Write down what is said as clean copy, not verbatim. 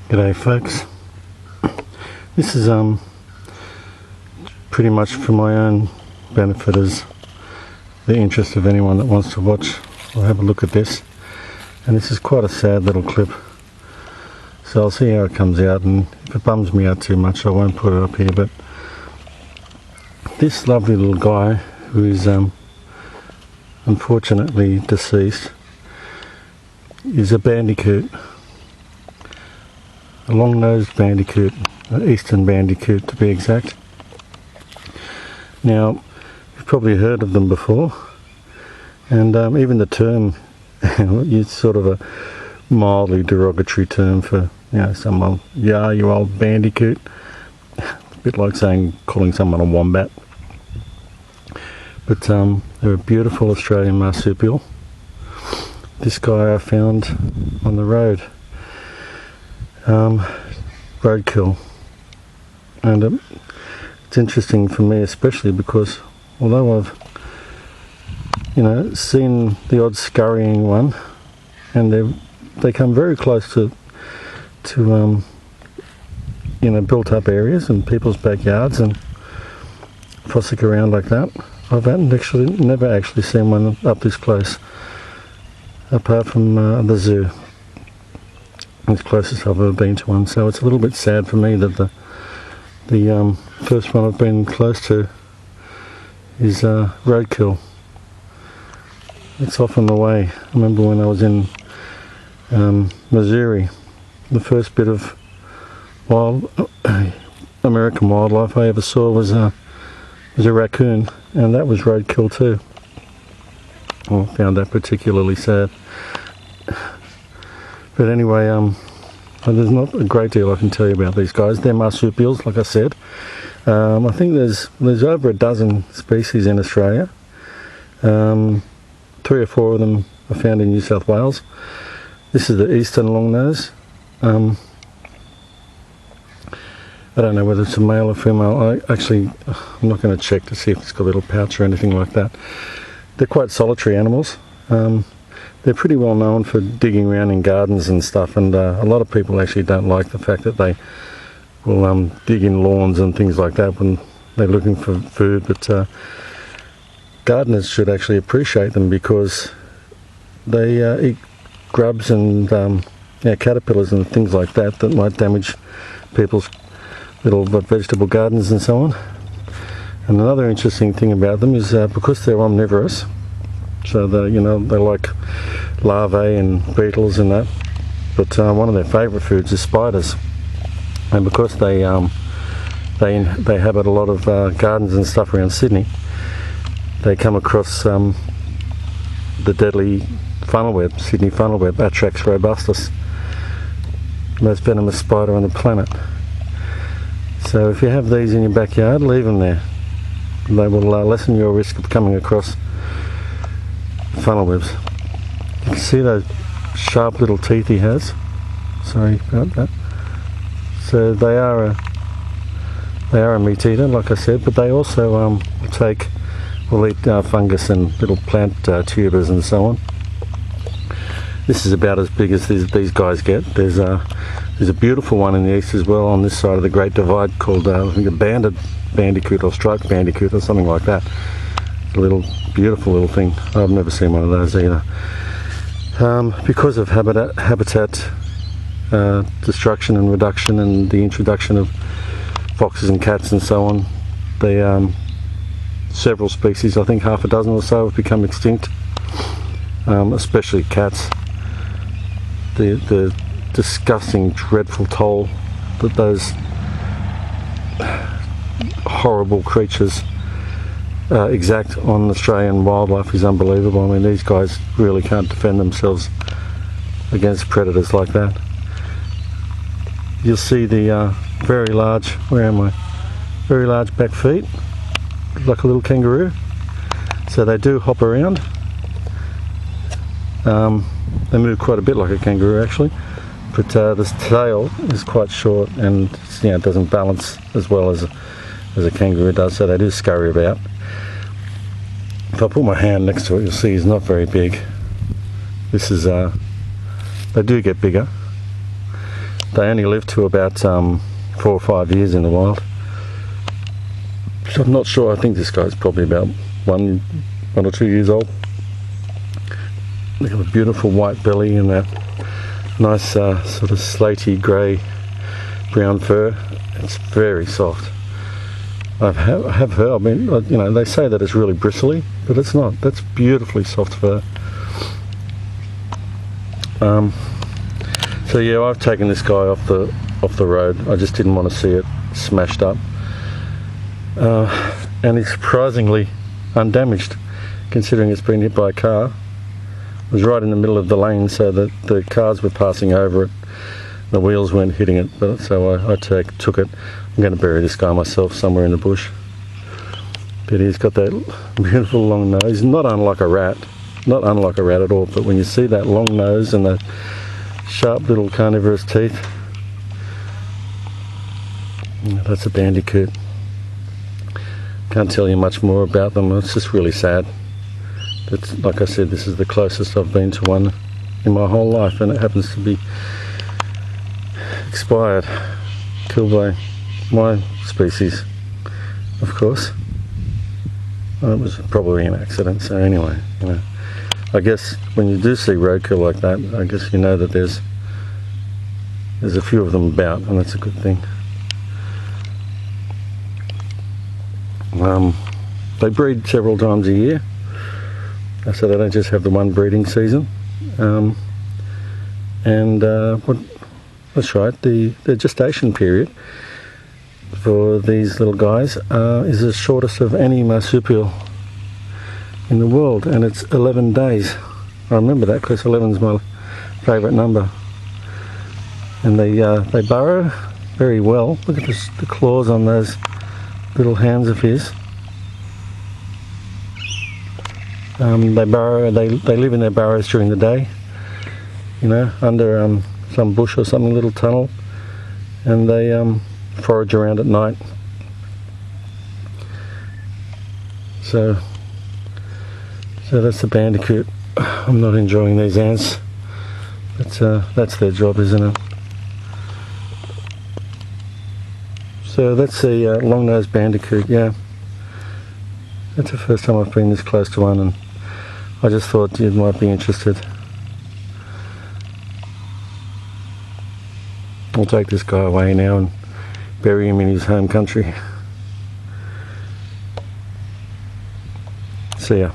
G'day folks. This is pretty much for my own benefit, as the interest of anyone that wants to watch or have a look at this. And this is quite a sad little clip, so I'll see how it comes out, and if it bums me out too much I won't put it up here. But this lovely little guy, who is unfortunately deceased, is a bandicoot. A long-nosed bandicoot, an eastern bandicoot to be exact. Now, you've probably heard of them before, and even the term is sort of a mildly derogatory term for, you know, someone, yeah, you old bandicoot. A bit like calling someone a wombat. But they're a beautiful Australian marsupial. This guy I found on the road. Roadkill, and it's interesting for me especially because although I've seen the odd scurrying one, and they come very close to built up areas and people's backyards and fossick around like that, I've never actually seen one up this close, apart from the zoo. It's the closest I've ever been to one, so it's a little bit sad for me that the first one I've been close to is roadkill. It's often the way. I remember when I was in Missouri, the first bit of American wildlife I ever saw was a raccoon, and that was roadkill too. I found that particularly sad. But anyway, there's not a great deal I can tell you about these guys. They're marsupials, like I said. I think there's over a dozen species in Australia. 3 or 4 of them are found in New South Wales. This is the eastern longnose. I don't know whether it's a male or female. I'm not going to check to see if it's got a little pouch or anything like that. They're quite solitary animals. They're pretty well known for digging around in gardens and stuff, and a lot of people actually don't like the fact that they will dig in lawns and things like that when they're looking for food. But gardeners should actually appreciate them, because they eat grubs and caterpillars and things like that might damage people's little vegetable gardens and so on. And another interesting thing about them is because they're omnivorous, so they like larvae and beetles and that, but one of their favourite foods is spiders. And because they inhabit a lot of gardens and stuff around Sydney, they come across the deadly funnelweb, Sydney funnelweb, Atrax robustus, most venomous spider on the planet. So if you have these in your backyard, leave them there. They will lessen your risk of coming across funnel webs. You can see those sharp little teeth he has. Sorry about that. So they are a meat eater, like I said, but they also will eat fungus and little plant tubers and so on. This is about as big as these guys get. There's a beautiful one in the east as well, on this side of the Great Divide, called I think a banded bandicoot or striped bandicoot or something like that. A beautiful little thing. I've never seen one of those either. Because of habitat destruction and reduction, and the introduction of foxes and cats and so on, several species, I think half a dozen or so, have become extinct, especially cats. The disgusting, dreadful toll that those horrible creatures exact on Australian wildlife is unbelievable. I mean, these guys really can't defend themselves against predators like that. You'll see the very large, very large back feet, like a little kangaroo. So they do hop around. They move quite a bit like a kangaroo actually, but the tail is quite short, and it doesn't balance as well as a kangaroo does, so they do scurry about. If I put my hand next to it, you'll see he's not very big. This is, they do get bigger. they only live to about 4 or 5 years in the wild. So I'm not sure. I think this guy's probably about one or 2 years old. They have a beautiful white belly and that nice sort of slaty grey brown fur. It's very soft. I have heard, I mean, you know, they say that it's really bristly, but it's not. That's beautifully soft fur. So yeah, I've taken this guy off the road. I just didn't want to see it smashed up. And he's surprisingly undamaged, considering it's been hit by a car. It was right in the middle of the lane, so that the cars were passing over it. The wheels weren't hitting it, but so I took it. I'm going to bury this guy myself somewhere in the bush. But he's got that beautiful long nose, not unlike a rat. Not unlike a rat at all, but when you see that long nose and the sharp little carnivorous teeth, that's a bandicoot. Can't tell you much more about them. It's just really sad. But like I said, this is the closest I've been to one in my whole life, and it happens to be expired, killed by my species, of course. Well, it was probably an accident, so anyway, you know. I guess when you do see roadkill like that, I guess you know that there's a few of them about, and that's a good thing. They breed several times a year, so they don't just have the one breeding season. That's right, the gestation period for these little guys is the shortest of any marsupial in the world, and it's 11 days. I remember that because 11 is my favourite number. And they burrow very well. Look at the claws on those little hands of his. They burrow. They live in their burrows during the day, you know, under some bush or something, little tunnel, and they forage around at night. So that's the bandicoot. I'm not enjoying these ants. That's their job, isn't it? So that's the long-nosed bandicoot. Yeah, that's the first time I've been this close to one, and I just thought you might be interested. I'll take this guy away now and bury him in his home country. See ya.